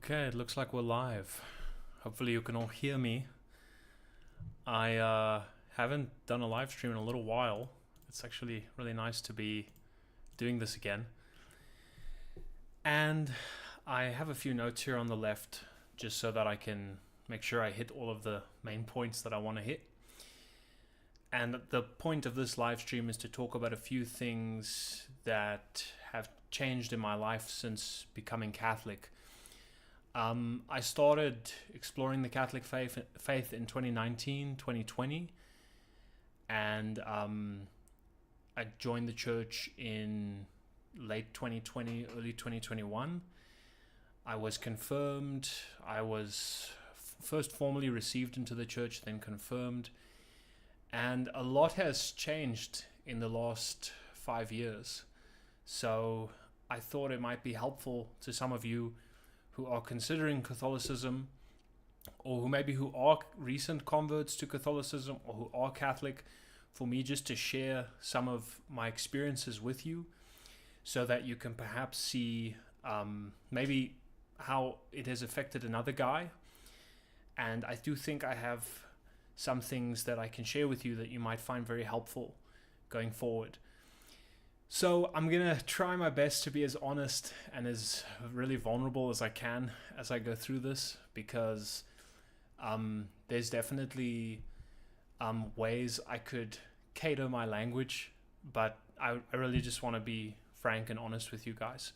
Okay, it looks like we're live. Hopefully you can all hear me. I haven't done a live stream in a little while. It's actually really nice to be doing this again. And I have a few notes here on the left just so that I can make sure I hit all of the main points that I want to hit. And the point of this live stream is to talk about a few things that have changed in my life since becoming Catholic. I started exploring the Catholic faith in 2019, 2020, and I joined the church in late 2020, early 2021. I was confirmed. I was first formally received into the church, then confirmed. And a lot has changed in the last 5 years. So I thought it might be helpful to some of you who are considering Catholicism, or who are recent converts to Catholicism, or who are Catholic, for me just to share some of my experiences with you so that you can perhaps see maybe how it has affected another guy. And I do think I have some things that I can share with you that you might find very helpful going forward. So I'm going to try my best to be as honest and as really vulnerable as I can as I go through this, because there's definitely ways I could cater my language, but I really just want to be frank and honest with you guys.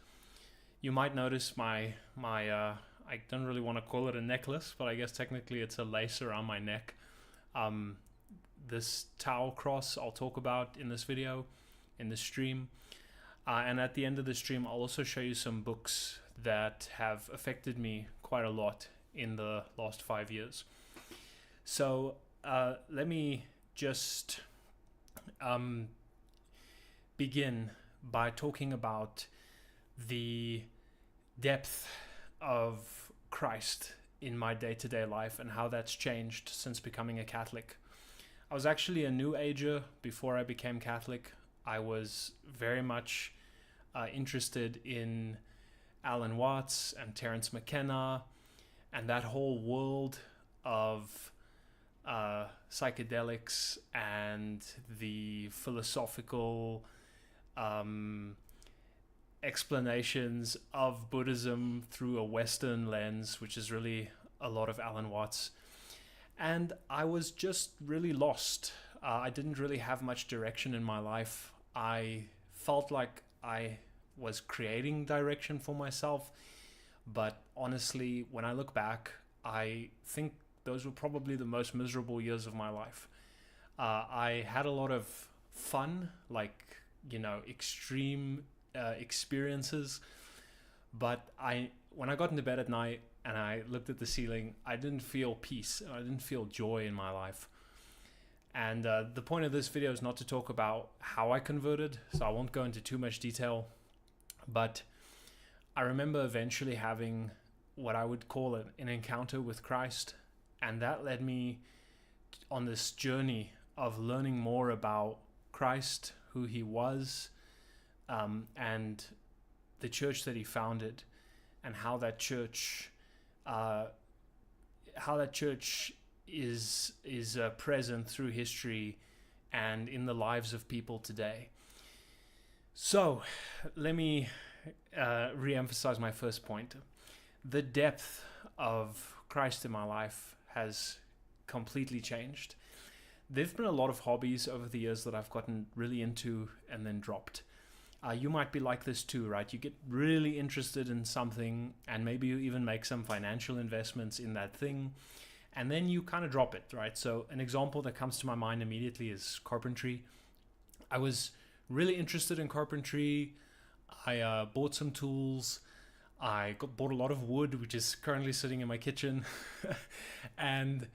You might notice my I don't really want to call it a necklace, but I guess technically it's a lace around my neck. This Tau cross I'll talk about in this video, in the stream, and at the end of the stream I'll also show you some books that have affected me quite a lot in the last 5 years. So let me just begin by talking about the depth of Christ in my day-to-day life and how that's changed since becoming a Catholic. I was actually a New Ager before I became Catholic. I was very much interested in Alan Watts and Terence McKenna and that whole world of psychedelics and the philosophical explanations of Buddhism through a Western lens, which is really a lot of Alan Watts. And I was just really lost. I didn't really have much direction in my life. I felt like I was creating direction for myself, but honestly, when I look back, I think those were probably the most miserable years of my life. I had a lot of fun, like, extreme experiences, but when I got into bed at night and I looked at the ceiling, I didn't feel peace. I didn't feel joy in my life. And the point of this video is not to talk about how I converted, so I won't go into too much detail. But I remember eventually having what I would call an encounter with Christ, and that led me on this journey of learning more about Christ, who he was, and the church that he founded, and how that church is present through history and in the lives of people today. So let me re-emphasize my first point. The depth of Christ in my life has completely changed. There've been a lot of hobbies over the years that I've gotten really into and then dropped. You might be like this too, right? You get really interested in something and maybe you even make some financial investments in that thing, and then you kind of drop it, right? So an example that comes to my mind immediately is carpentry. I was really interested in carpentry. I bought some tools. I bought a lot of wood, which is currently sitting in my kitchen. And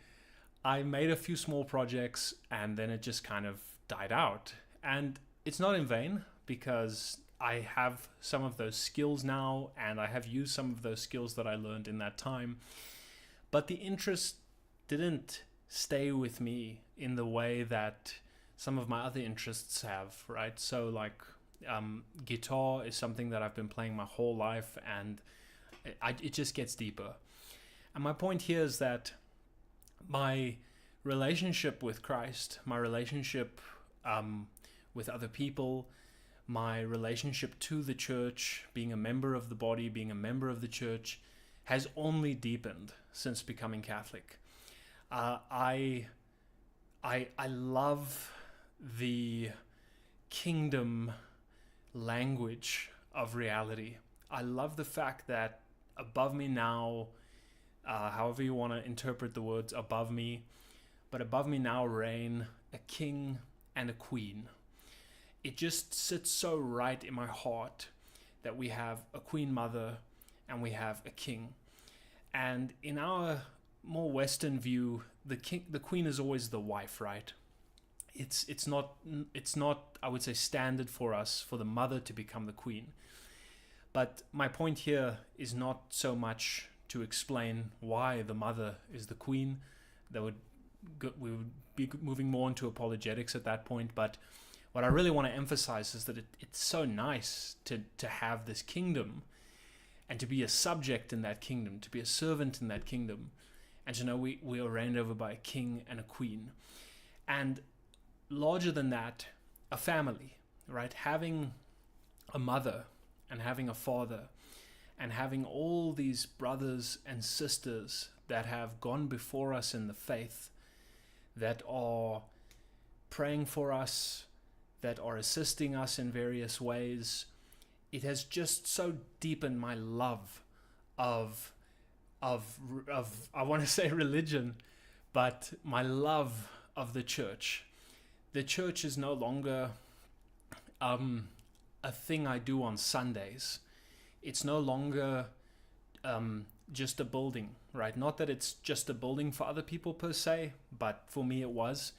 I made a few small projects, and then it just kind of died out. And it's not in vain, because I have some of those skills now, and I have used some of those skills that I learned in that time. But the interest didn't stay with me in the way that some of my other interests have, right? So like guitar is something that I've been playing my whole life, and It just gets deeper. And my point here is that my relationship with Christ, my relationship with other people, my relationship to the church, being a member of the body, being a member of the church, has only deepened since becoming Catholic. I love the kingdom language of reality. I love the fact that above me now, however you want to interpret the words above me, but above me now reign a king and a queen. It just sits so right in my heart that we have a queen mother and we have a king. And in our more Western view, the queen is always the wife, right? It's not I would say standard for us for the mother to become the queen. But my point here is not so much to explain why the mother is the queen. We would be moving more into apologetics at that point. But what I really want to emphasize is that it's so nice to have this kingdom and to be a subject in that kingdom, to be a servant in that kingdom, and to know we are reigned over by a king and a queen. And larger than that, a family, right? Having a mother and having a father and having all these brothers and sisters that have gone before us in the faith, that are praying for us, that are assisting us in various ways. It has just so deepened my love of I want to say religion, but my love of the church. The church is no longer a thing I do on Sundays. It's no longer just a building, right? Not that it's just a building for other people per se, but for me it was.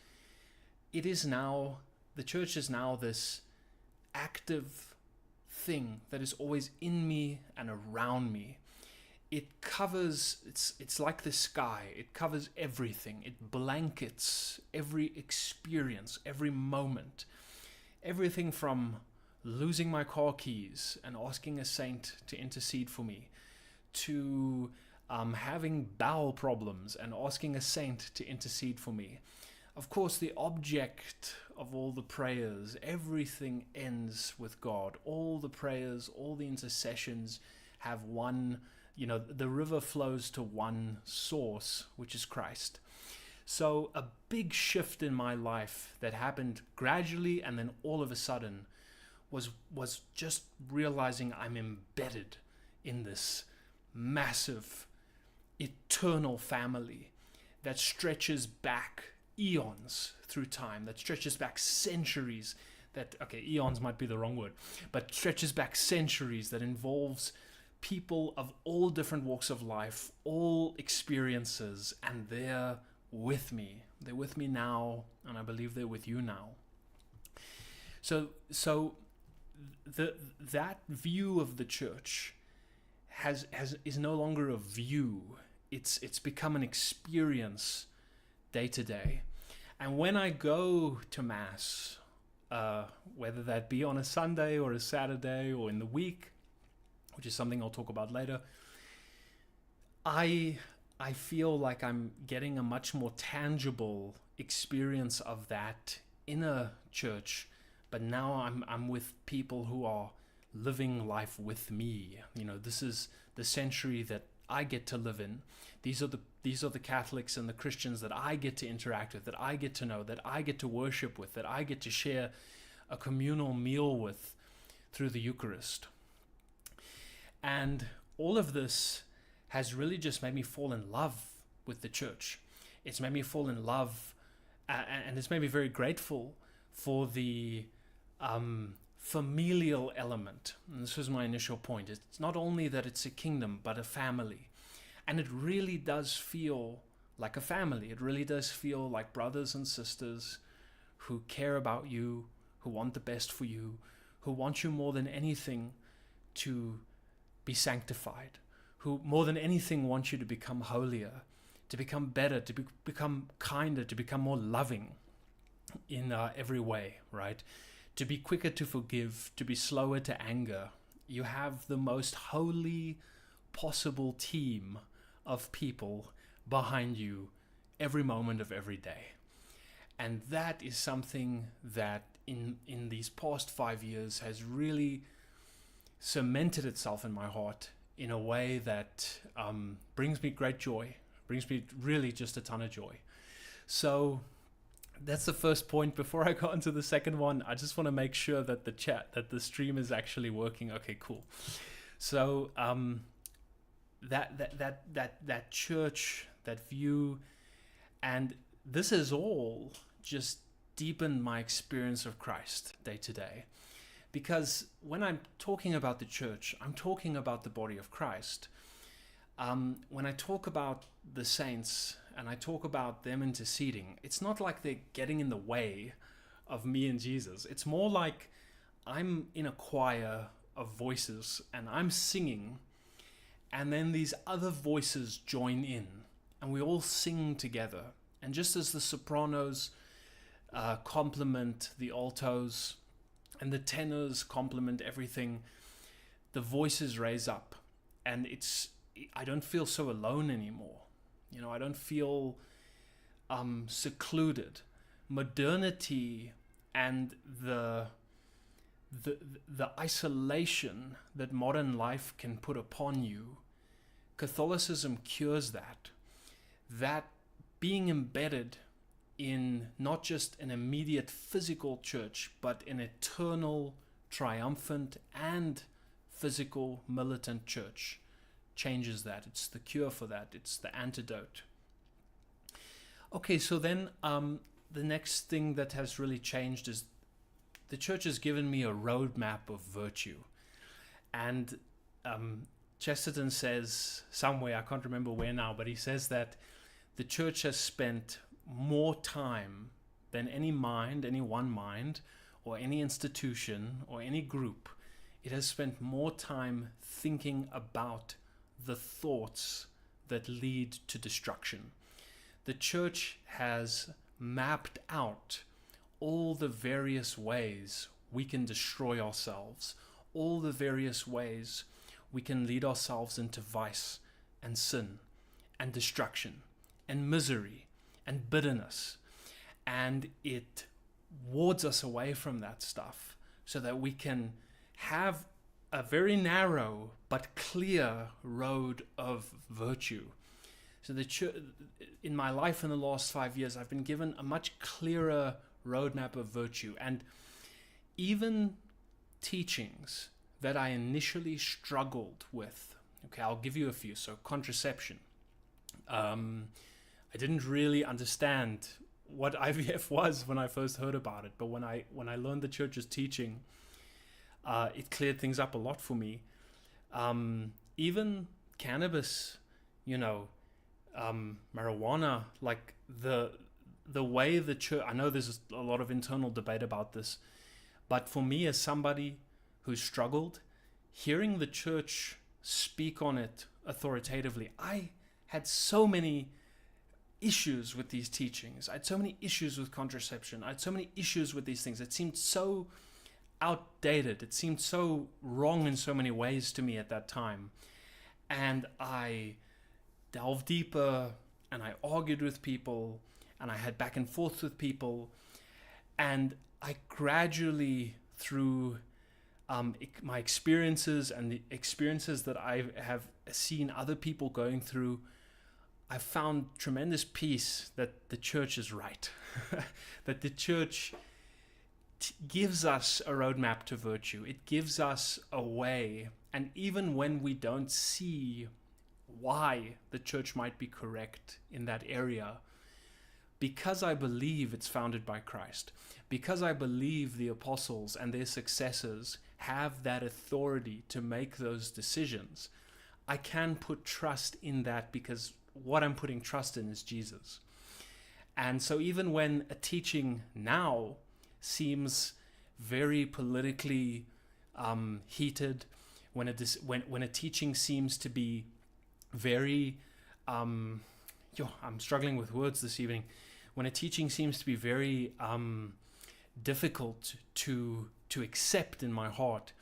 It is now, the church is now this active thing that is always in me and around me. It covers, it's like the sky. It covers everything. It blankets every experience, every moment. Everything from losing my car keys and asking a saint to intercede for me, to having bowel problems and asking a saint to intercede for me. Of course, the object of all the prayers, everything ends with God. All the prayers, all the intercessions have one, the river flows to one source, which is Christ. So a big shift in my life that happened gradually and then all of a sudden was just realizing I'm embedded in this massive, eternal family that stretches back eons through time, that stretches back centuries, eons might be the wrong word, but stretches back centuries, that involves people of all different walks of life, all experiences, and they're with me. They're with me now, and I believe they're with you now. So that view of the church is no longer a view. It's become an experience day to day. And when I go to Mass, whether that be on a Sunday or a Saturday or in the week, which is something I'll talk about later, I feel like I'm getting a much more tangible experience of that in a church, but now I'm with people who are living life with me. This is the century that I get to live in. These are the Catholics and the Christians that I get to interact with, that I get to know, that I get to worship with, that I get to share a communal meal with through the Eucharist. And all of this has really just made me fall in love with the church. It's made me fall in love, and it's made me very grateful for the familial element. And this was my initial point. It's not only that it's a kingdom, but a family. And it really does feel like a family. It really does feel like brothers and sisters who care about you, who want the best for you, who want you more than anything to be sanctified, who more than anything want you to become holier, to become better, to become kinder, to become more loving in every way, right? To be quicker to forgive, to be slower to anger. You have the most holy possible team of people behind you every moment of every day. And that is something that in these past 5 years has really cemented itself in my heart in a way that brings me great joy, brings me really just a ton of joy. So that's the first point. Before I go into the second one, I just want to make sure that the stream is actually working. Okay, cool. So that church, that view, and this has all just deepened my experience of Christ day to day. Because when I'm talking about the church, I'm talking about the body of Christ. When I talk about the saints and I talk about them interceding, it's not like they're getting in the way of me and Jesus. It's more like I'm in a choir of voices and I'm singing, and then these other voices join in and we all sing together. And just as the sopranos complement the altos and the tenors complement everything, the voices raise up, and I don't feel so alone anymore. You know, I don't feel secluded. Modernity and the isolation that modern life can put upon you, Catholicism cures that. That being embedded in not just an immediate physical church, but an eternal, triumphant, and physical, militant church changes that. It's the cure for that. It's the antidote. Okay, so then the next thing that has really changed is the church has given me a roadmap of virtue. And Chesterton says somewhere, I can't remember where now, but he says that the church has spent more time than any one mind, or any institution, or any group. It has spent more time thinking about the thoughts that lead to destruction. The church has mapped out all the various ways we can destroy ourselves, all the various ways we can lead ourselves into vice and sin and destruction and misery and bitterness, and it wards us away from that stuff so that we can have a very narrow but clear road of virtue. So in my life in the last 5 years, I've been given a much clearer roadmap of virtue, and even teachings that I initially struggled with. Okay, I'll give you a few. So contraception. I didn't really understand what IVF was when I first heard about it, but when I learned the church's teaching, it cleared things up a lot for me. Even cannabis, marijuana, like the way the church, I know there's a lot of internal debate about this, but for me as somebody who struggled, hearing the church speak on it authoritatively, I had so many issues with these teachings. I had so many issues with contraception. I had so many issues with these things. It seemed so outdated. It seemed so wrong in so many ways to me at that time. And I delved deeper, and I argued with people, and I had back and forth with people. And I gradually, through my experiences and the experiences that I have seen other people going through, I found tremendous peace that the church is right, that the church gives us a roadmap to virtue. It gives us a way, and even when we don't see why the church might be correct in that area, because I believe it's founded by Christ, because I believe the apostles and their successors have that authority to make those decisions, I can put trust in that, because what I'm putting trust in is Jesus. And so even when a teaching now seems very politically heated, when a teaching seems to be very I'm struggling with words this evening, when a teaching seems to be very difficult to accept in my heart,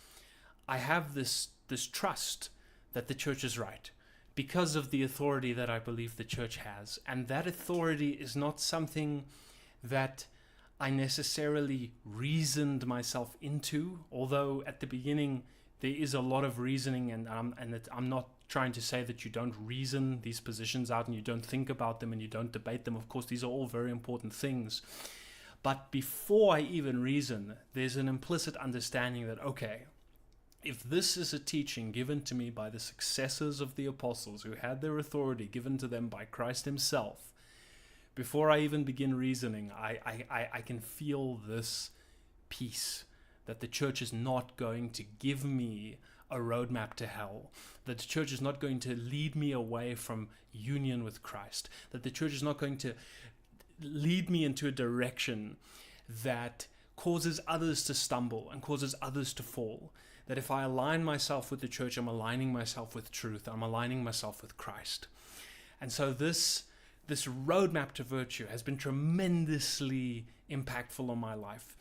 I have this trust that the church is right, because of the authority that I believe the church has. And that authority is not something that I necessarily reasoned myself into, although at the beginning there is a lot of reasoning, and I'm not trying to say that you don't reason these positions out and you don't think about them and you don't debate them. Of course, these are all very important things. But before I even reason, there's an implicit understanding that, okay, if this is a teaching given to me by the successors of the apostles who had their authority given to them by Christ himself, before I even begin reasoning, I can feel this peace, that the church is not going to give me a roadmap to hell, that the church is not going to lead me away from union with Christ, that the church is not going to lead me into a direction that causes others to stumble and causes others to fall. That if I align myself with the church, I'm aligning myself with truth, I'm aligning myself with Christ. And so this roadmap to virtue has been tremendously impactful on my life.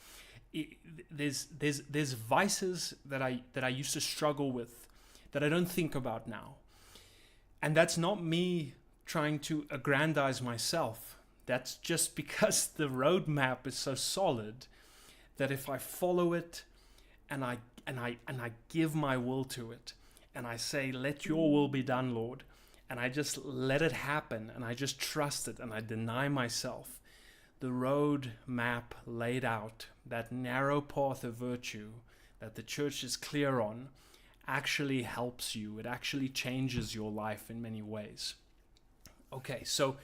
There's vices that I used to struggle with that I don't think about now. And that's not me trying to aggrandize myself. That's just because the roadmap is so solid that if I follow it and I give my will to it and I say, let your will be done, Lord, and I just let it happen and I just trust it and I deny myself, the road map laid out, that narrow path of virtue that the church is clear on, actually helps you. It actually changes your life in many ways. Okay, so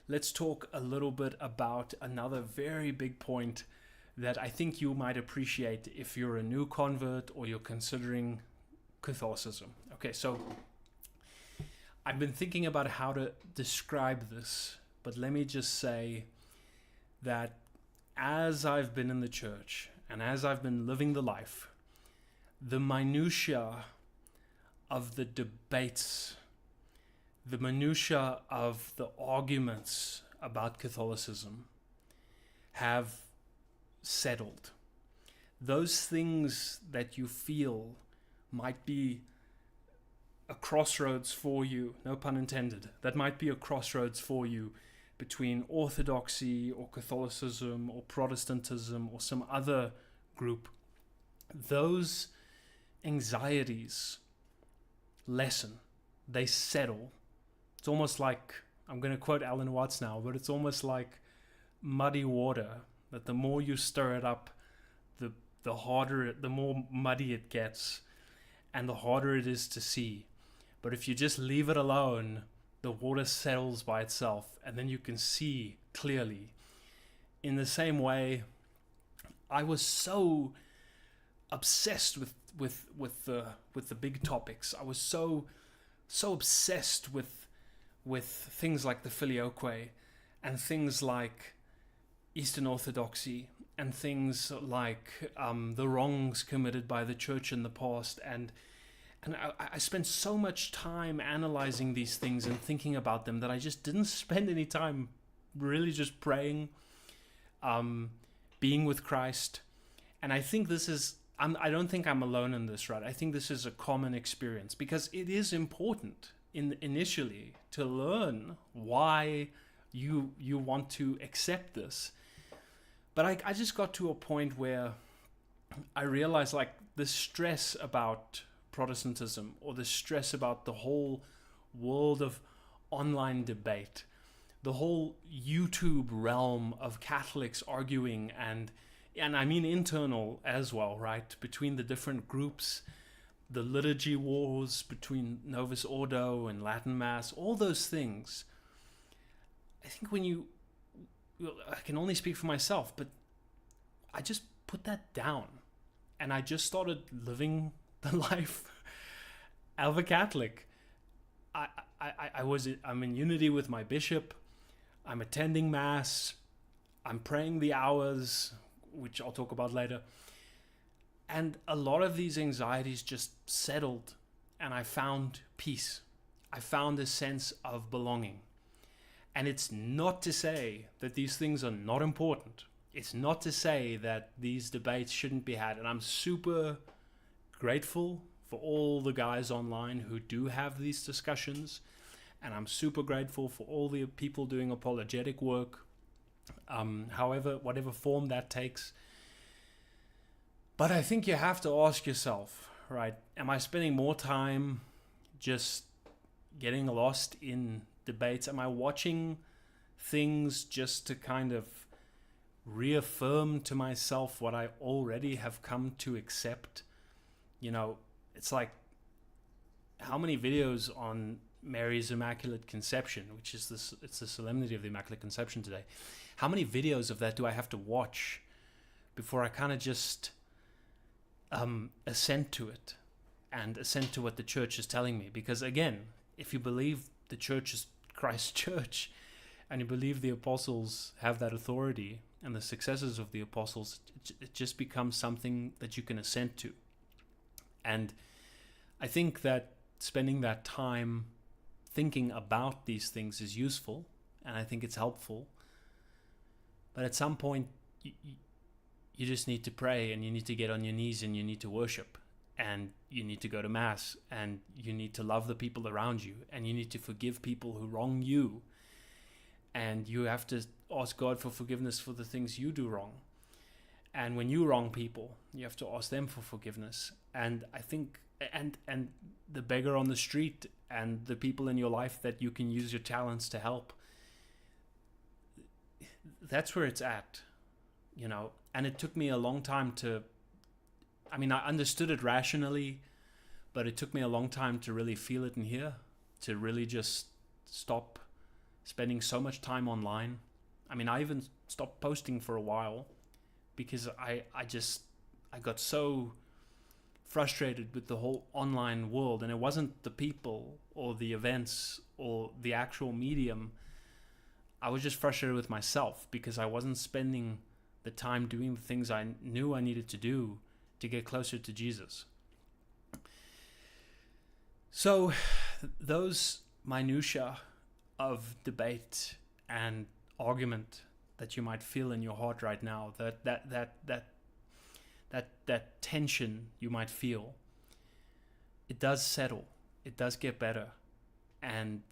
let's talk a little bit about another very big point that I think you might appreciate if you're a new convert or you're considering Catholicism. Okay, so I've been thinking about how to describe this, but let me just say that as I've been in the church and as I've been living the life, the minutiae of the debates, the minutiae of the arguments about Catholicism have settled. Those things that you feel might be a crossroads for you, no pun intended, that might be a crossroads for you between Orthodoxy or Catholicism or Protestantism or some other group, those anxieties lessen, they settle. It's almost like, I'm going to quote Alan Watts now, but it's almost like muddy water, that the more you stir it up, the harder, the more muddy it gets, and the harder it is to see. But if you just leave it alone, the water settles by itself, and then you can see clearly. In the same way, I was so obsessed with the big topics. I was so obsessed with things like the Filioque and things like Eastern Orthodoxy and things like the wrongs committed by the church in the past, and I spent so much time analyzing these things and thinking about them that I just didn't spend any time really just praying, being with Christ. And I think this is, I don't think I'm alone in this, right? I think this is a common experience, because it is important initially to learn why you want to accept this. But I just got to a point where I realized, like, the stress about Protestantism, or the stress about the whole world of online debate, the whole YouTube realm of Catholics arguing, and I mean internal as well, right, between the different groups, the liturgy wars between Novus Ordo and Latin Mass, all those things. I think I can only speak for myself, but I just put that down and I just started living the life of a Catholic. I'm in unity with my bishop. I'm attending Mass. I'm praying the hours, which I'll talk about later. And a lot of these anxieties just settled, and I found peace. I found a sense of belonging. And it's not to say that these things are not important. It's not to say that these debates shouldn't be had. And I'm super grateful for all the guys online who do have these discussions, and I'm super grateful for all the people doing apologetic work, however, whatever form that takes. But I think you have to ask yourself, right, am I spending more time just getting lost in debates? Am I watching things just to kind of reaffirm to myself what I already have come to accept? You know, it's like, how many videos on Mary's Immaculate Conception, which is it's the solemnity of the Immaculate Conception today, how many videos of that do I have to watch before I kind of just assent to it and assent to what the church is telling me? Because again, if you believe the church is Christ's church, and you believe the apostles have that authority and the successors of the apostles, it just becomes something that you can assent to. And I think that spending that time thinking about these things is useful, and I think it's helpful. But at some point, you just need to pray, and you need to get on your knees, and you need to worship, and you need to go to Mass, and you need to love the people around you, and you need to forgive people who wrong you, and you have to ask God for forgiveness for the things you do wrong. And when you wrong people, you have to ask them for forgiveness. And I think, and the beggar on the street, and the people in your life that you can use your talents to help, that's where it's at, you know. And it took me a long time I understood it rationally, but it took me a long time to really feel it in here, to really just stop spending so much time online. I even stopped posting for a while because I got so frustrated with the whole online world, and it wasn't the people or the events or the actual medium. I was just frustrated with myself because I wasn't spending the time doing the things I knew I needed to do to get closer to Jesus. So those minutiae of debate and argument that you might feel in your heart right now, that tension you might feel, it does settle, it does get better, and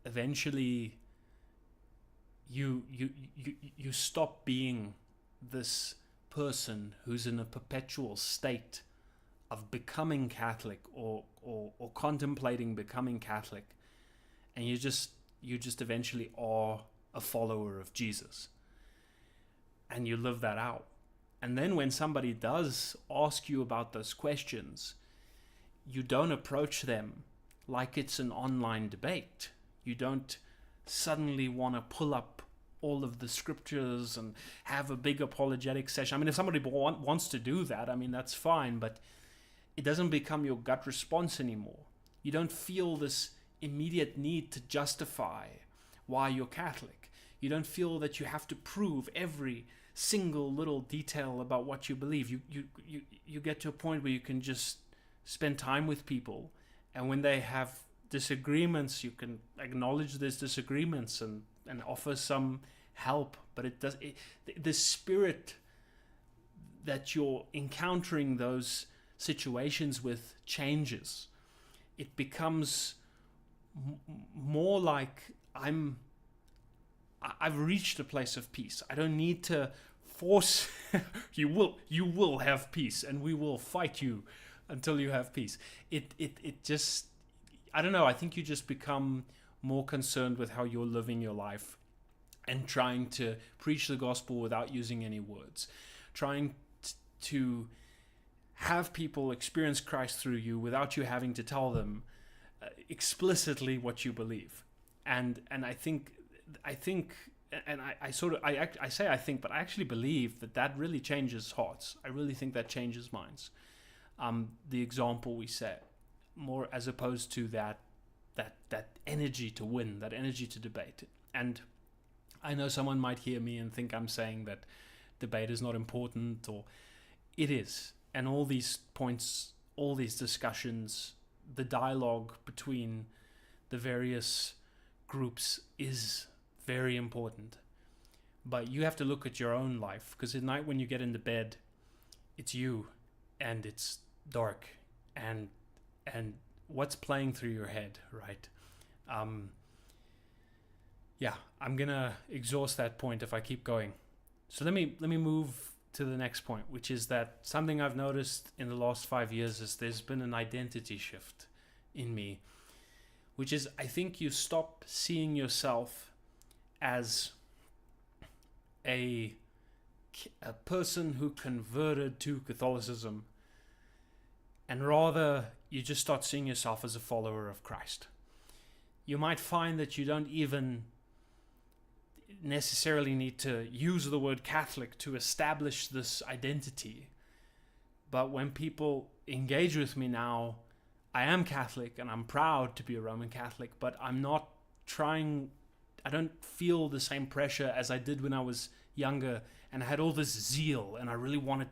eventually you stop being this person who's in a perpetual state of becoming Catholic or contemplating becoming Catholic, and you just eventually are a follower of Jesus, and you live that out. And then when somebody does ask you about those questions, you don't approach them like it's an online debate. You don't suddenly want to pull up all of the scriptures and have a big apologetic session. If somebody wants to do that, that's fine, but it doesn't become your gut response anymore. You don't feel this immediate need to justify why you're Catholic. You don't feel that you have to prove every single little detail about what you believe. You get to a point where you can just spend time with people, and when they have disagreements, you can acknowledge there's disagreements and offer some help. But the spirit that you're encountering those situations with changes. It becomes more like I've reached a place of peace. I don't need to force you will have peace, and we will fight you until you have peace. It just, I don't know, I think you just become more concerned with how you're living your life and trying to preach the gospel without using any words, trying to have people experience Christ through you without you having to tell them explicitly what you believe. And I think, and I say I think, but I actually believe that really changes hearts. I really think that changes minds. The example we set, more as opposed to that energy to win, that energy to debate. And I know someone might hear me and think I'm saying that debate is not important, or it is. And all these points, all these discussions, the dialogue between the various groups is very important. But you have to look at your own life, because at night when you get into bed, it's you, and it's dark, and and what's playing through your head, right? I'm gonna exhaust that point if I keep going. So let me move to the next point, which is that something I've noticed in the last 5 years is there's been an identity shift in me, which is I think you stop seeing yourself as a person who converted to Catholicism, and rather you just start seeing yourself as a follower of Christ. You might find that you don't even necessarily need to use the word Catholic to establish this identity. But when people engage with me now, I am Catholic and I'm proud to be a Roman Catholic, but I don't feel the same pressure as I did when I was younger and I had all this zeal and I really wanted,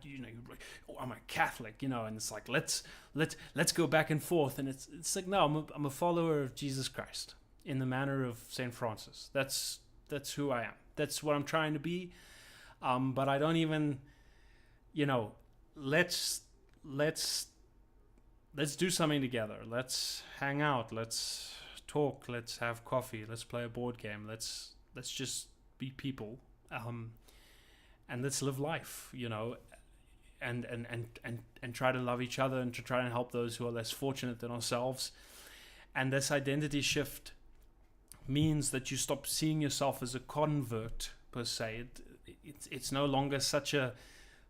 oh, I'm a Catholic, and it's like, let's go back and forth. And it's like, no, I'm a follower of Jesus Christ in the manner of St. Francis. That's who I am. That's what I'm trying to be. But I don't even, let's do something together. Let's hang out. Let's talk. Let's have coffee. Let's play a board game. Let's just be people. And let's live life, and try to love each other and to try and help those who are less fortunate than ourselves. And this identity shift means that you stop seeing yourself as a convert per se. It's no longer such a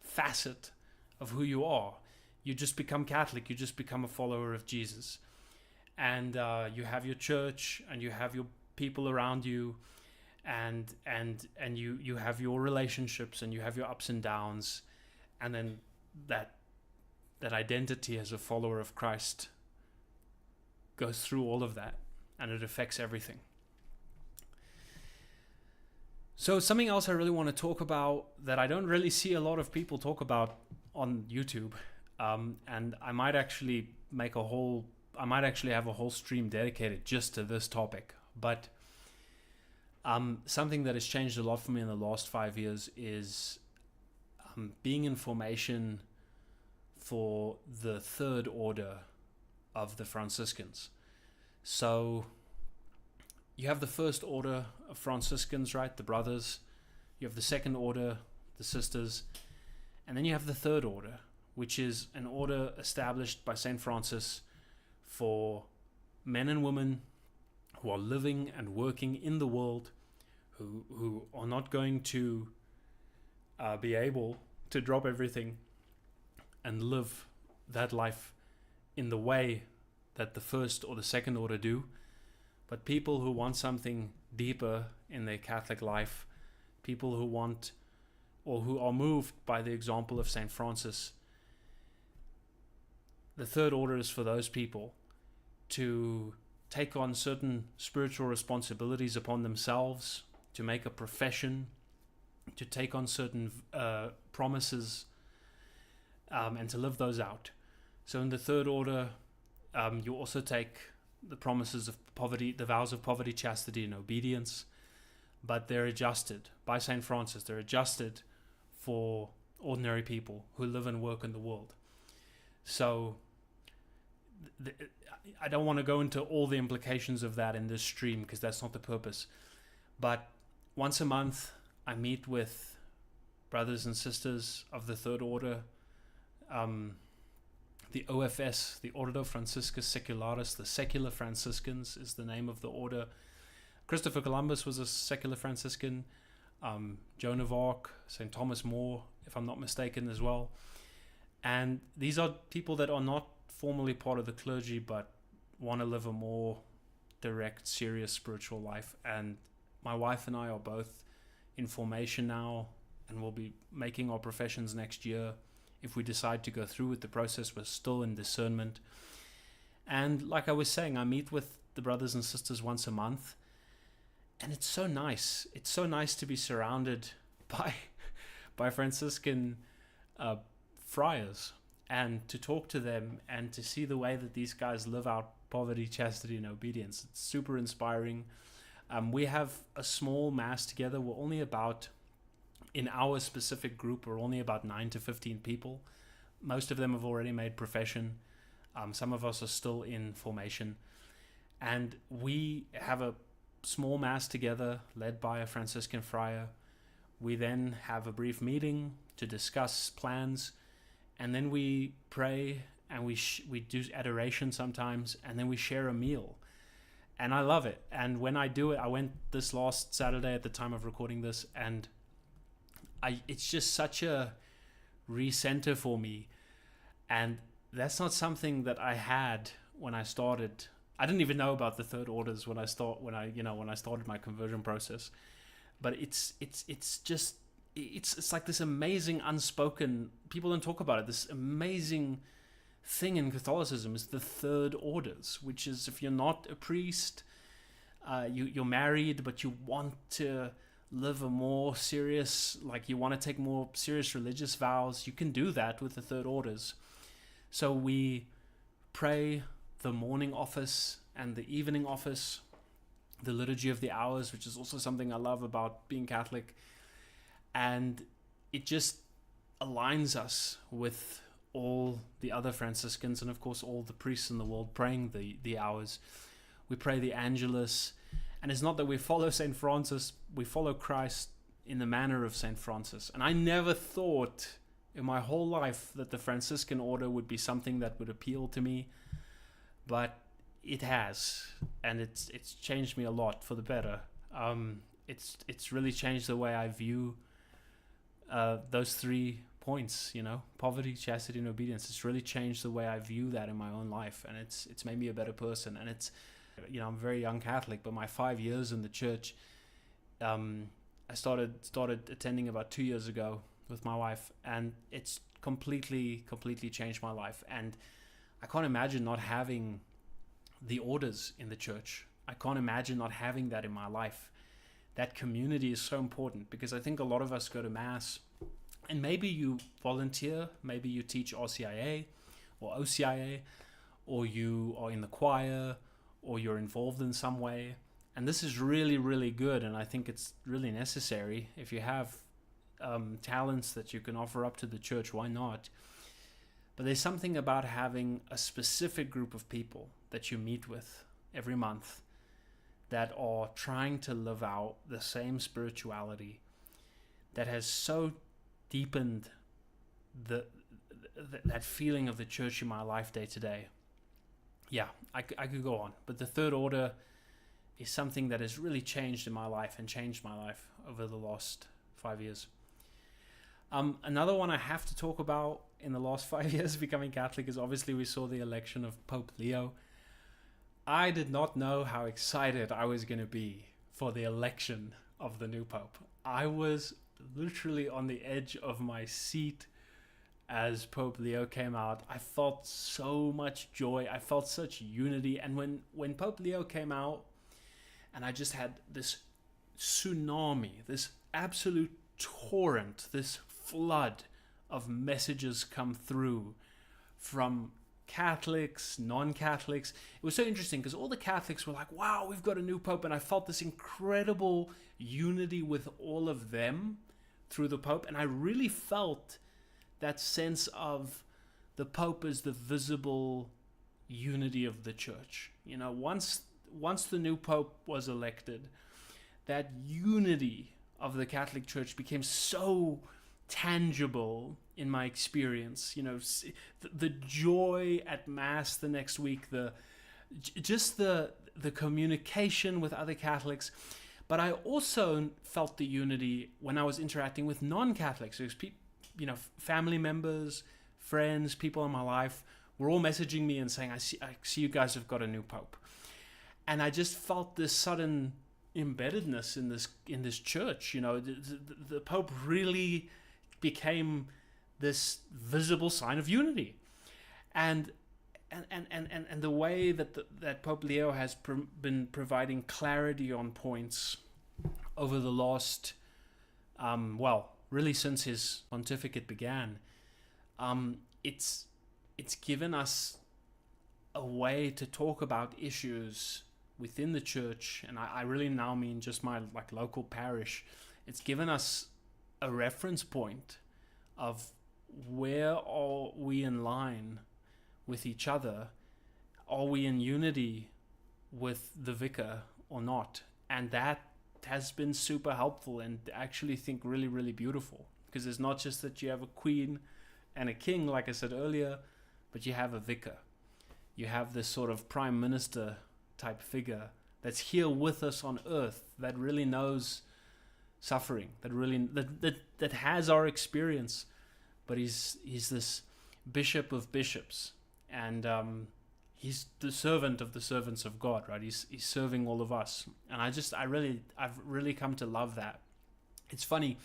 facet of who you are. You just become Catholic. You just become a follower of Jesus, and you have your church and you have your people around you, and you have your relationships and you have your ups and downs, and then that identity as a follower of Christ goes through all of that, and it affects everything. So something else I really want to talk about that I don't really see a lot of people talk about on YouTube, and I might actually have a whole stream dedicated just to this topic. But something that has changed a lot for me in the last 5 years is being in formation for the third order of the Franciscans. So you have the first order of Franciscans, right? The brothers. You have the second order, the sisters. And then you have the third order, which is an order established by St. Francis for men and women who are living and working in the world, who are not going to be able to drop everything and live that life in the way that the first or the second order do. But people who want something deeper in their Catholic life, people who want or who are moved by the example of St. Francis, the third order is for those people to take on certain spiritual responsibilities upon themselves, to make a profession, to take on certain promises, and to live those out. So in the third order, you also take the promises of poverty, the vows of poverty, chastity, and obedience, but they're adjusted by St. Francis. They're adjusted for ordinary people who live and work in the world. So I don't want to go into all the implications of that in this stream because that's not the purpose. But once a month, I meet with brothers and sisters of the third order. The OFS, the Ordo Franciscus Secularis, the Secular Franciscans is the name of the order. Christopher Columbus was a secular Franciscan. Joan of Arc, St. Thomas More, if I'm not mistaken, as well. And these are people that are not formally part of the clergy, but want to live a more direct, serious spiritual life. And my wife and I are both in formation now, and we'll be making our professions next year. If we decide to go through with the process, we're still in discernment. And like I was saying, I meet with the brothers and sisters once a month, and it's so nice. It's so nice to be surrounded by Franciscan friars, and to talk to them and to see the way that these guys live out poverty, chastity, and obedience. It's super inspiring. We have a small mass together. We're only about, in our specific group, we're only about 9 to 15 people. Most of them have already made profession. Some of us are still in formation, and we have a small mass together led by a Franciscan friar. We then have a brief meeting to discuss plans, and then we pray, and we do adoration sometimes, and then we share a meal. And I love it. And when I do it, I went this last Saturday at the time of recording this, and it's just such a recenter for me. And that's not something that I had when I started. I didn't even know about the third orders when I started my conversion process. But it's like this amazing unspoken, people don't talk about it, this amazing thing in Catholicism is the third orders, which is if you're not a priest, you're married, but you want to live a more serious, like you want to take more serious religious vows, you can do that with the third orders. So we pray the morning office and the evening office, the liturgy of the hours, which is also something I love about being Catholic, and it just aligns us with all the other Franciscans and of course all the priests in the world praying the hours. We pray the Angelus, and it's not that we follow St. Francis, we follow Christ in the manner of St. Francis. And I never thought in my whole life that the Franciscan order would be something that would appeal to me, but it has, and it's changed me a lot for the better. It's really changed the way I view those 3 points, poverty, chastity, and obedience. It's really changed the way I view that in my own life, and it's made me a better person. And it's, I'm a very young Catholic, but my 5 years in the church, I started attending about 2 years ago with my wife, and it's completely changed my life. And I can't imagine not having the orders in the church. I can't imagine not having that in my life. That community is so important, because I think a lot of us go to Mass, and maybe you volunteer, maybe you teach RCIA or OCIA, or you are in the choir, or you're involved in some way. And this is really, really good, and I think it's really necessary. If you have talents that you can offer up to the church, why not? But there's something about having a specific group of people that you meet with every month that are trying to live out the same spirituality that has so deepened that feeling of the church in my life day to day. Yeah, I could go on, but the third order is something that has really changed in my life and changed my life over the last 5 years. Another one I have to talk about in the last 5 years becoming Catholic is obviously we saw the election of Pope Leo. I did not know how excited I was going to be for the election of the new Pope. I was literally on the edge of my seat as Pope Leo came out. I felt so much joy. I felt such unity. And when Pope Leo came out, and I just had this tsunami, this absolute torrent, this flood of messages come through from Catholics, non-Catholics. It was so interesting because all the Catholics were like, wow, we've got a new Pope. And I felt this incredible unity with all of them through the Pope. And I really felt that sense of the Pope as the visible unity of the church. Once the new Pope was elected, that unity of the Catholic Church became so tangible in my experience. The joy at Mass the next week, the communication with other Catholics. But I also felt the unity when I was interacting with non-Catholics. It was family members, friends, people in my life were all messaging me and saying, I see you guys have got a new Pope. And I just felt this sudden embeddedness in this church. The Pope really became this visible sign of unity, and the way that Pope Leo has been providing clarity on points over the last, really since his pontificate began, it's given us a way to talk about issues within the church, and I really now mean just my local parish. It's given us a reference point of where are we in line with each other? Are we in unity with the vicar or not? And that has been super helpful, and actually think really, really beautiful, because it's not just that you have a queen and a king, like I said earlier, but you have a vicar. You have this sort of prime minister type figure that's here with us on earth, that really knows suffering, that has our experience, but he's this bishop of bishops, and he's the servant of the servants of God, right? He's serving all of us, and I've really come to love that. It's funny.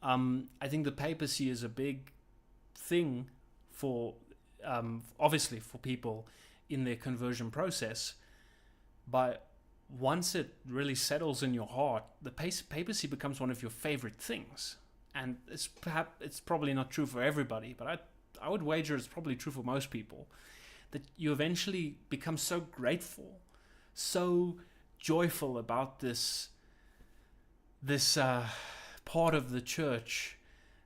I think the papacy is a big thing for, obviously, for people in their conversion process, but once it really settles in your heart, the papacy becomes one of your favorite things. And it's probably not true for everybody, but I would wager it's probably true for most people, that you eventually become so grateful, so joyful about this part of the church,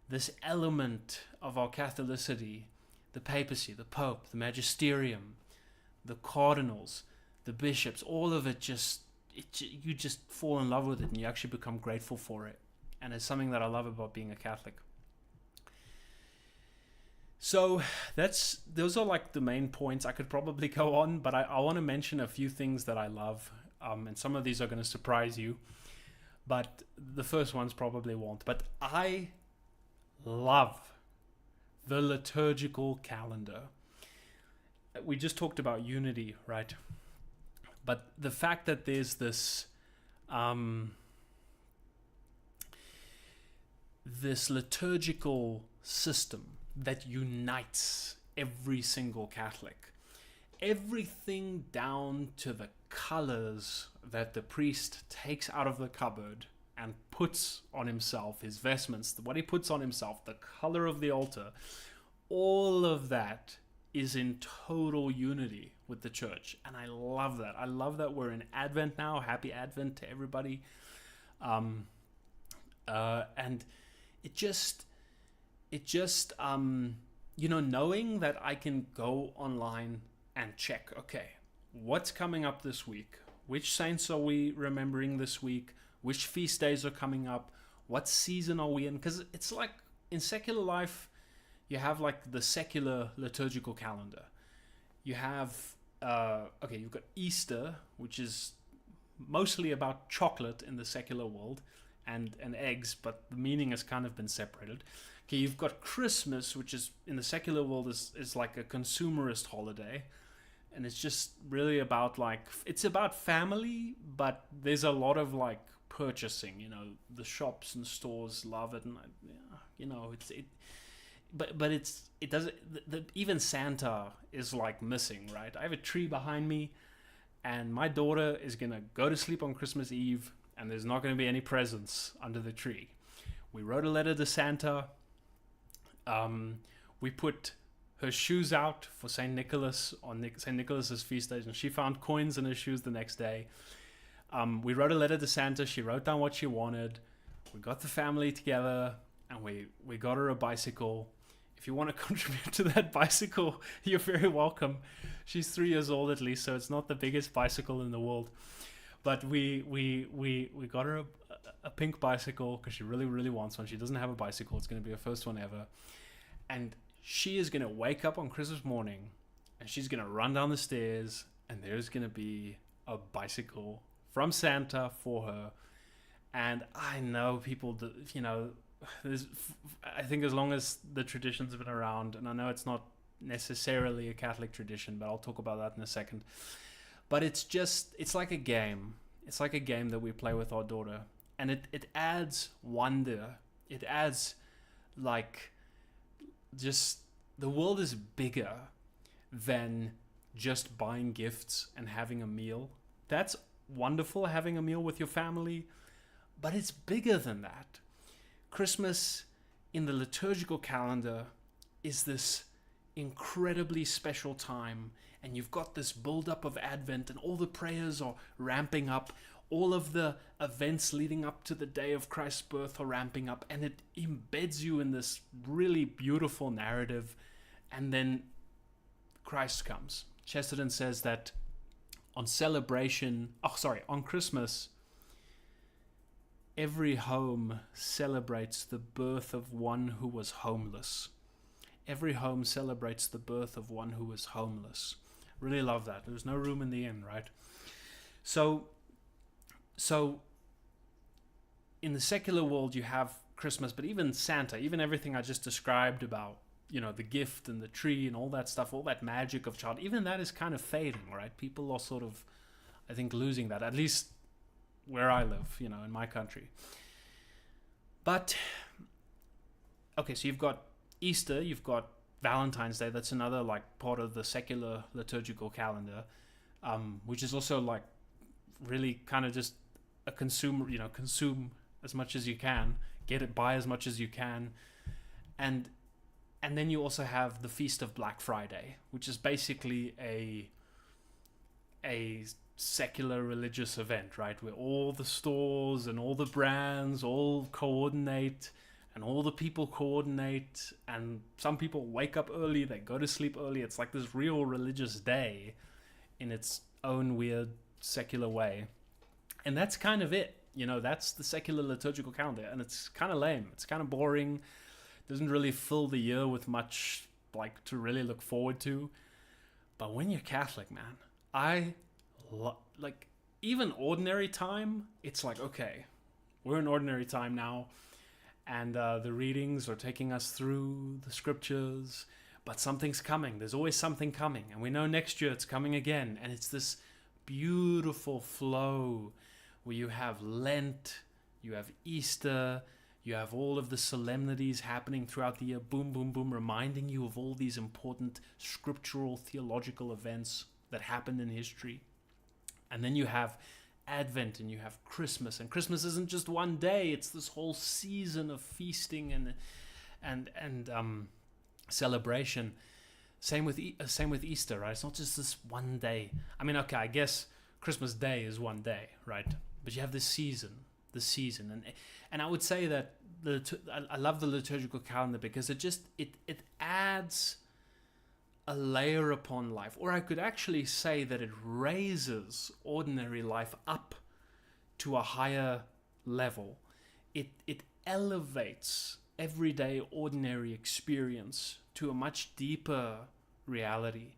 this element of our Catholicity, the papacy, the Pope, the magisterium, the cardinals, the bishops, all of it, you just fall in love with it, and you actually become grateful for it. And it's something that I love about being a Catholic. So those are like the main points. I could probably go on, but I want to mention a few things that I love, and some of these are going to surprise you, but the first ones probably won't. But I love the liturgical calendar. We just talked about unity, right? But the fact that there's this this liturgical system that unites every single Catholic, everything down to the colors that the priest takes out of the cupboard and puts on himself, his vestments, what he puts on himself, the color of the altar, all of that is in total unity with the church. And I love that. I love that we're in Advent now. Happy Advent to everybody. And it just knowing that I can go online and check, okay, what's coming up this week? Which saints are we remembering this week? Which feast days are coming up? What season are we in? Because it's like in secular life, you have like the secular liturgical calendar. You have, you've got Easter, which is mostly about chocolate in the secular world, and eggs, but the meaning has kind of been separated. Okay, you've got Christmas, which is in the secular world is like a consumerist holiday, and it's just really about it's about family, but there's a lot of like purchasing. The shops and stores love it, and it doesn't. Even Santa is like missing, right? I have a tree behind me, and my daughter is gonna go to sleep on Christmas Eve, and there's not going to be any presents under the tree. We wrote a letter to Santa. We put her shoes out for St. Nicholas on St. Nicholas's feast days, and she found coins in her shoes the next day. We wrote a letter to Santa. She wrote down what she wanted. We got the family together, and we got her a bicycle. If you want to contribute to that bicycle, you're very welcome. She's 3 years old at least, so it's not the biggest bicycle in the world. But we got her a pink bicycle because she really, really wants one. She doesn't have a bicycle. It's going to be her first one ever. And she is going to wake up on Christmas morning, and she's going to run down the stairs, and there's going to be a bicycle from Santa for her. And I know people, I think as long as the traditions have been around, and I know it's not necessarily a Catholic tradition, but I'll talk about that in a second. But it's like a game. It's like a game that we play with our daughter. And it adds wonder. It adds just the world is bigger than just buying gifts and having a meal. That's wonderful, having a meal with your family, but it's bigger than that. Christmas in the liturgical calendar is this incredibly special time, and you've got this build-up of Advent, and all the prayers are ramping up. All of the events leading up to the day of Christ's birth are ramping up, and it embeds you in this really beautiful narrative. And then Christ comes. Chesterton says that on Christmas, every home celebrates the birth of one who was homeless. Every home celebrates the birth of one who was homeless. Really love that. There's no room in the inn, right? So in the secular world, you have Christmas, but even Santa, even everything I just described about, the gift and the tree and all that stuff, all that magic of child, even that is kind of fading, right? People are sort of, I think, losing that, at least where I live, in my country. But, okay, so you've got Easter, you've got Valentine's Day. That's another, part of the secular liturgical calendar, which is also, really kind of just a consumer, consume as much as you can, buy as much as you can. And then you also have the Feast of Black Friday, which is basically a secular religious event, right? Where all the stores and all the brands all coordinate and all the people coordinate, and some people wake up early, they go to sleep early. It's like this real religious day in its own weird secular way. And that's kind of it. That's the secular liturgical calendar, and it's kind of lame. It's kind of boring. Doesn't really fill the year with much to really look forward to. But when you're Catholic, man, even ordinary time, it's okay, we're in ordinary time now, and the readings are taking us through the scriptures, but something's coming. There's always something coming, and we know next year it's coming again, and it's this beautiful flow where you have Lent, you have Easter, you have all of the solemnities happening throughout the year, boom, boom, boom, reminding you of all these important scriptural, theological events that happened in history. And then you have Advent, and you have Christmas. And Christmas isn't just one day, it's this whole season of feasting and celebration. Same with Easter, right? It's not just this one day. I mean, okay, I guess Christmas Day is one day, right? But you have this season, and I would say that I love the liturgical calendar because it adds a layer upon life, or I could actually say that it raises ordinary life up to a higher level. It elevates everyday ordinary experience to a much deeper reality.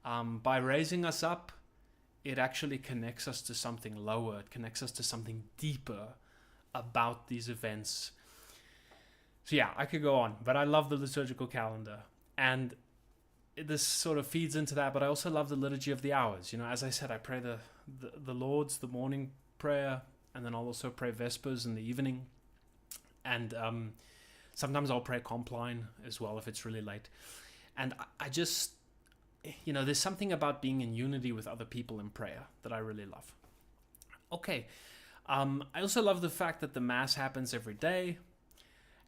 By raising us up, it actually connects us to something lower. It connects us to something deeper about these events. So yeah, I could go on, but I love the liturgical calendar, and this sort of feeds into that. But I also love the liturgy of the hours. As I said, I pray the Lord's, the morning prayer, and then I'll also pray Vespers in the evening, and sometimes I'll pray Compline as well if it's really late. And I just, there's something about being in unity with other people in prayer that I really love. Okay, I also love the fact that the Mass happens every day.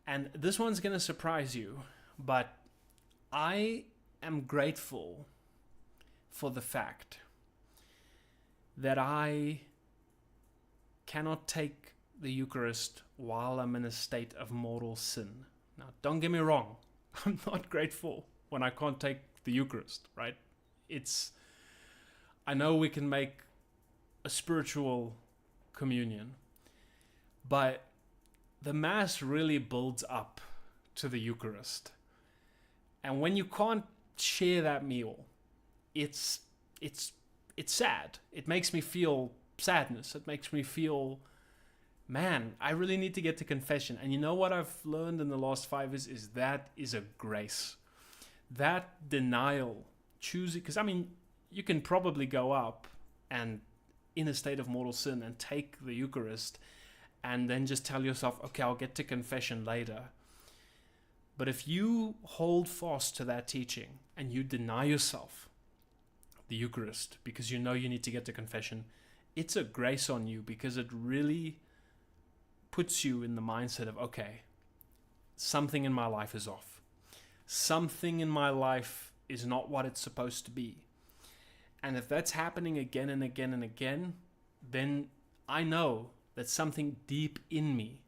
And this one's going to surprise you, but I am grateful for the fact that I cannot take the Eucharist while I'm in a state of mortal sin. Now, don't get me wrong. I'm not grateful when I can't take the Eucharist, right? I know we can make a spiritual communion, but the Mass really builds up to the Eucharist. And when you can't share that meal, it's sad. It makes me feel sadness. It makes me feel, man, I really need to get to confession. And you know what I've learned in the last 5 years is that is a grace. That denial, choosing, because you can probably go up and in a state of mortal sin and take the Eucharist and then just tell yourself, okay, I'll get to confession later. But if you hold fast to that teaching and you deny yourself the Eucharist because you know you need to get to confession, it's a grace on you, because it really puts you in the mindset of, okay, something in my life is off. Something in my life is not what it's supposed to be. And if that's happening again and again and again, then I know that something deep in me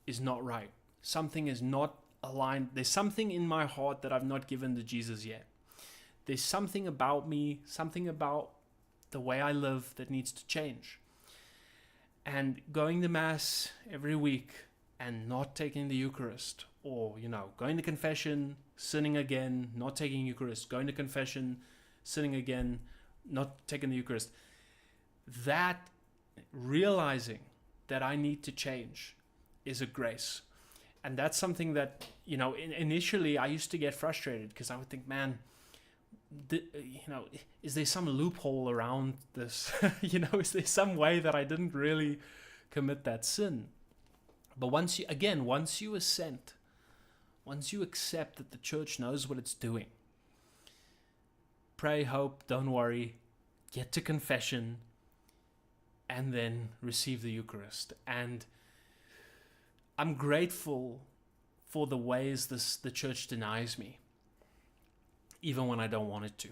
is not right. Something is not aligned. There's something in my heart that I've not given to Jesus yet. there's something about me, something about the way I live that needs to change. And going to Mass every week and not taking the Eucharist, or, going to confession, sinning again, not taking Eucharist, going to confession, sinning again, not taking the Eucharist, that realizing that I need to change is a grace. And that's something that, initially I used to get frustrated because I would think, man, is there some loophole around this? Is there some way that I didn't really commit that sin? But once you assent, once you accept that the church knows what it's doing, pray, hope, don't worry, get to confession, and then receive the Eucharist. And I'm grateful for the ways the church denies me, even when I don't want it to.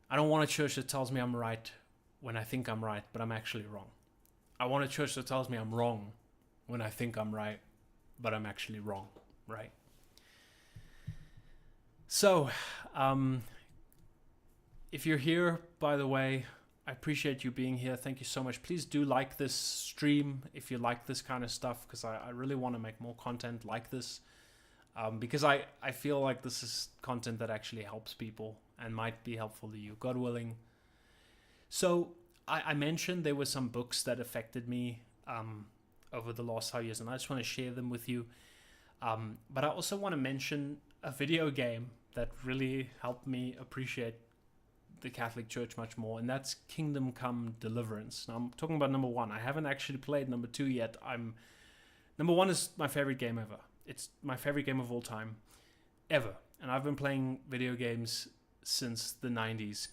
I don't want a church that tells me I'm right when I think I'm right, but I'm actually wrong. I want a church that tells me I'm wrong when I think I'm right, but I'm actually wrong, right? So, if you're here, by the way, I appreciate you being here. Thank you so much. Please do like this stream if you like this kind of stuff, because I really want to make more content like this, because I feel like this is content that actually helps people and might be helpful to you, God willing. So I mentioned there were some books that affected me over the last 5 years, and I just want to share them with you. But I also want to mention a video game that really helped me appreciate the Catholic Church much more, and that's Kingdom Come Deliverance. Now I'm talking about number 1. I haven't actually played number 2 yet. Number 1 is my favorite game ever. It's my favorite game of all time, ever. And I've been playing video games since the 90s.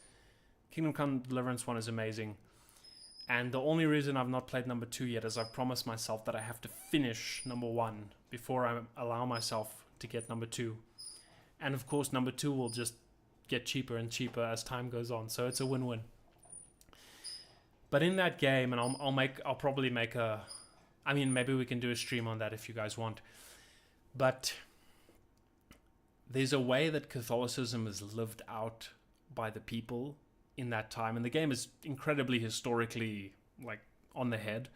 Kingdom Come Deliverance 1 is amazing. And the only reason I've not played number 2 yet is I've promised myself that I have to finish number 1 before I allow myself to get number 2. And of course, number 2 will just get cheaper and cheaper as time goes on. So it's a win-win. But in that game, and I'll probably make maybe we can do a stream on that if you guys want. But there's a way that Catholicism is lived out by the people in that time, and the game is incredibly historically on the head.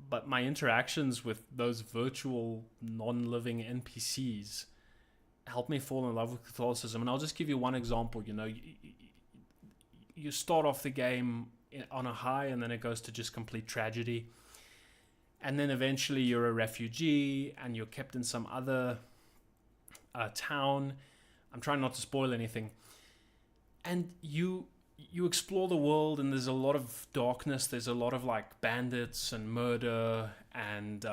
But my interactions with those virtual non-living NPCs helped me fall in love with Catholicism. And I'll just give you one example. You start off the game on a high, and then it goes to just complete tragedy. And then eventually you're a refugee and you're kept in some other town. I'm trying not to spoil anything. And you explore the world, and there's a lot of darkness. There's a lot of bandits and murder, and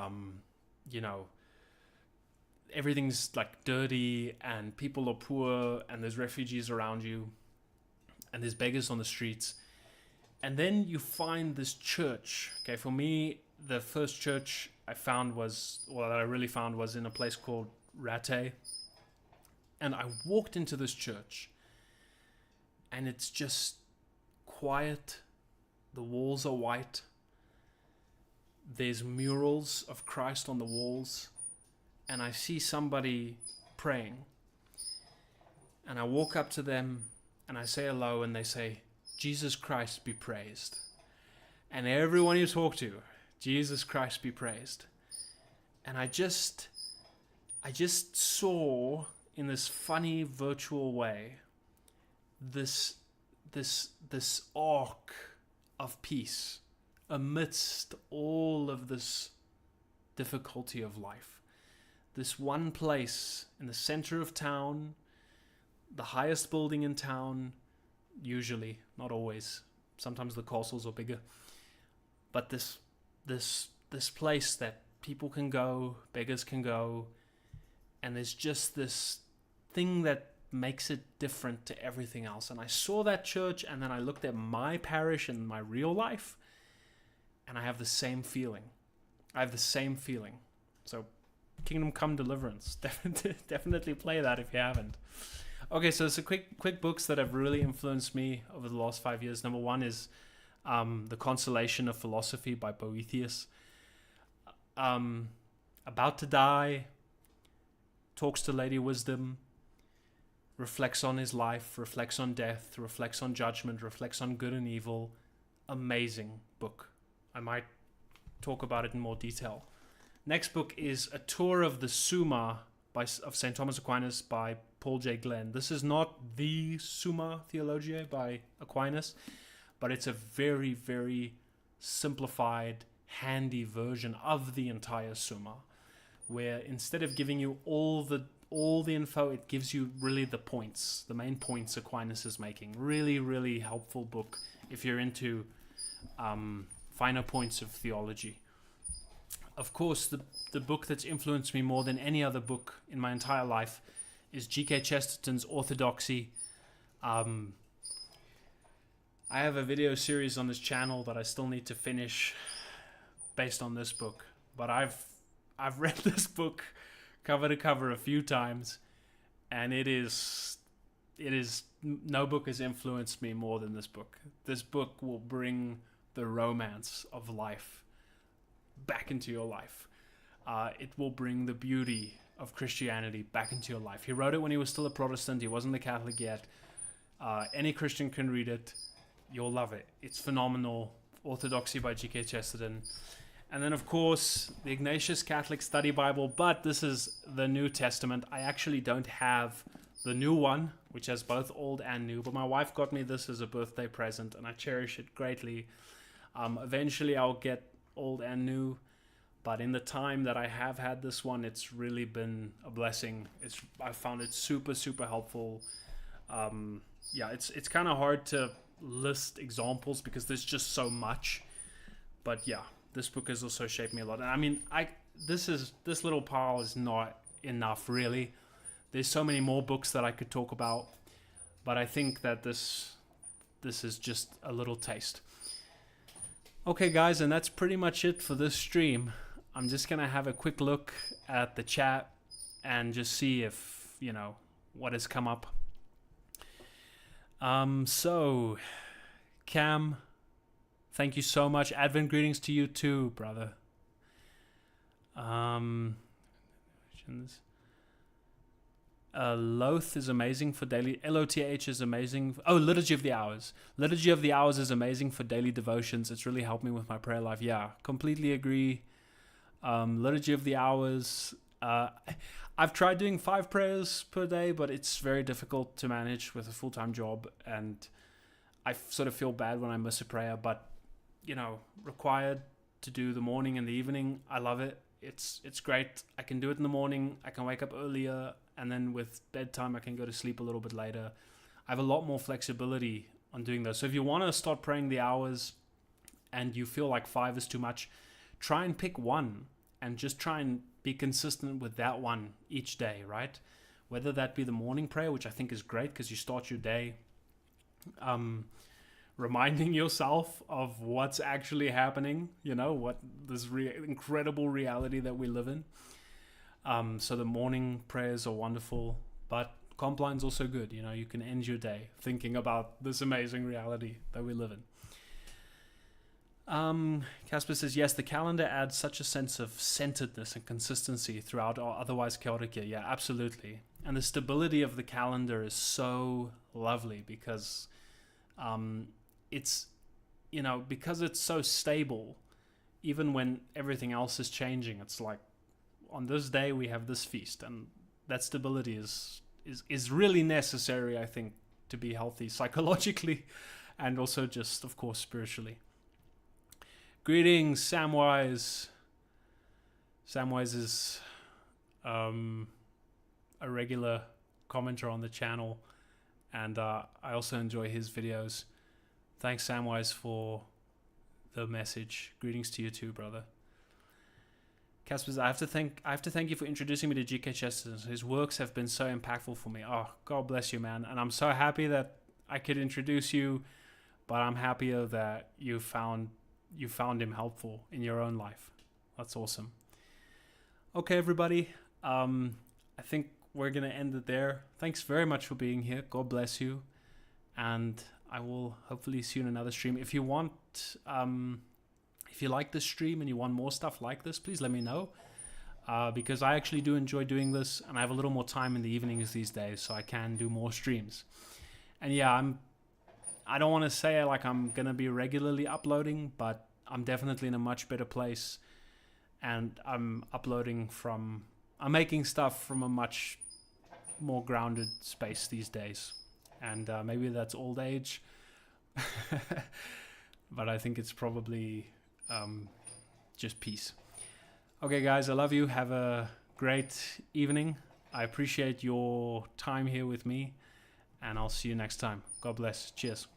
everything's dirty, and people are poor, and there's refugees around you, and there's beggars on the streets. And then you find this church. Okay, for me, the first church that I really found was in a place called Rattay. And I walked into this church, and it's just quiet. The walls are white. There's murals of Christ on the walls. And I see somebody praying. And I walk up to them, and I say hello, and they say, "Jesus Christ be praised." And everyone you talk to, Jesus Christ be praised. And I just saw in this funny virtual way this arc of peace amidst all of this difficulty of life. This one place in the center of town, the highest building in town, usually, not always. Sometimes the castles are bigger. But this place that people can go, beggars can go, and there's just this thing that makes it different to everything else. And I saw that church, and then I looked at my parish and my real life, and I have the same feeling. So Kingdom Come Deliverance, definitely play that if you haven't. Okay, so it's a quick books that have really influenced me over the last 5 years. Number 1 is The Consolation of Philosophy by Boethius. About to Die, Talks to Lady Wisdom, reflects on his life, reflects on death, reflects on judgment, reflects on good and evil. Amazing book. I might talk about it in more detail. Next book is A Tour of the Summa of St. Thomas Aquinas by Paul J. Glenn. This is not the Summa Theologiae by Aquinas, but it's a very, very simplified, handy version of the entire Summa, where instead of giving you all the info, it gives you really the points, the main points Aquinas is making. Really, really helpful book if you're into finer points of theology. Of course, the book that's influenced me more than any other book in my entire life is G.K. Chesterton's Orthodoxy. I have a video series on this channel that I still need to finish based on this book, but I've read this book cover to cover a few times, and it is no book has influenced me more than this book. This book will bring the romance of life back into your life. It will bring the beauty of Christianity back into your life. He wrote it when he was still a Protestant. He wasn't a Catholic yet. Any Christian can read it. You'll love it. It's phenomenal. Orthodoxy by G.K. Chesterton. And then, of course, the Ignatius Catholic Study Bible, but this is the New Testament. I actually don't have the new one, which has both old and new, but my wife got me this as a birthday present, and I cherish it greatly. Eventually, I'll get old and new, but in the time that I have had this one, it's really been a blessing. I found it super, super helpful. It's kind of hard to list examples because there's just so much, but yeah, this book has also shaped me a lot. And I mean, this little pile is not enough, really. There's so many more books that I could talk about, but I think that this is just a little taste. Okay, guys, and that's pretty much it for this stream. I'm just gonna have a quick look at the chat and just see if, what has come up. So, Cam, thank you so much. Advent greetings to you too, brother. Loth is amazing for daily. LOTH is amazing. Liturgy of the Hours. Liturgy of the Hours is amazing for daily devotions. It's really helped me with my prayer life. Yeah, completely agree. Liturgy of the Hours. I've tried doing 5 prayers per day, but it's very difficult to manage with a full-time job, and I sort of feel bad when I miss a prayer, but required to do the morning and the evening. I love it. It's great. I can do it in the morning. I can wake up earlier, and then with bedtime I can go to sleep a little bit later. I have a lot more flexibility on doing those. So if you want to start praying the hours and you feel like 5 is too much, try and pick one and just try and be consistent with that one each day, right? Whether that be the morning prayer, which I think is great because you start your day reminding yourself of what's actually happening, what this incredible reality that we live in. So the morning prayers are wonderful, but Compline's also good. You can end your day thinking about this amazing reality that we live in. Casper says, yes, the calendar adds such a sense of centeredness and consistency throughout our otherwise chaotic year. Yeah, absolutely. And the stability of the calendar is so lovely because it's, because it's so stable, even when everything else is changing, it's like on this day we have this feast, and that stability is really necessary, I think, to be healthy psychologically and also just, of course, spiritually. Greetings, Samwise. Samwise is a regular commenter on the channel, and I also enjoy his videos. Thanks, Samwise, for the message. Greetings to you too, brother. Casper, I have to thank you for introducing me to G.K. Chesterton. His works have been so impactful for me. Oh, God bless you, man. And I'm so happy that I could introduce you, but I'm happier that you found him helpful in your own life. That's awesome. Okay, everybody. I think we're going to end it there. Thanks very much for being here. God bless you. And I will hopefully see you in another stream. If you want, if you like this stream and you want more stuff like this, please let me know. because I actually do enjoy doing this, and I have a little more time in the evenings these days, so I can do more streams. And yeah, I don't want to say like I'm gonna be regularly uploading, but I'm definitely in a much better place, and I'm making stuff from a much more grounded space these days. And maybe that's old age, but I think it's probably just peace. Okay, guys, I love you. Have a great evening. I appreciate your time here with me, and I'll see you next time. God bless. Cheers.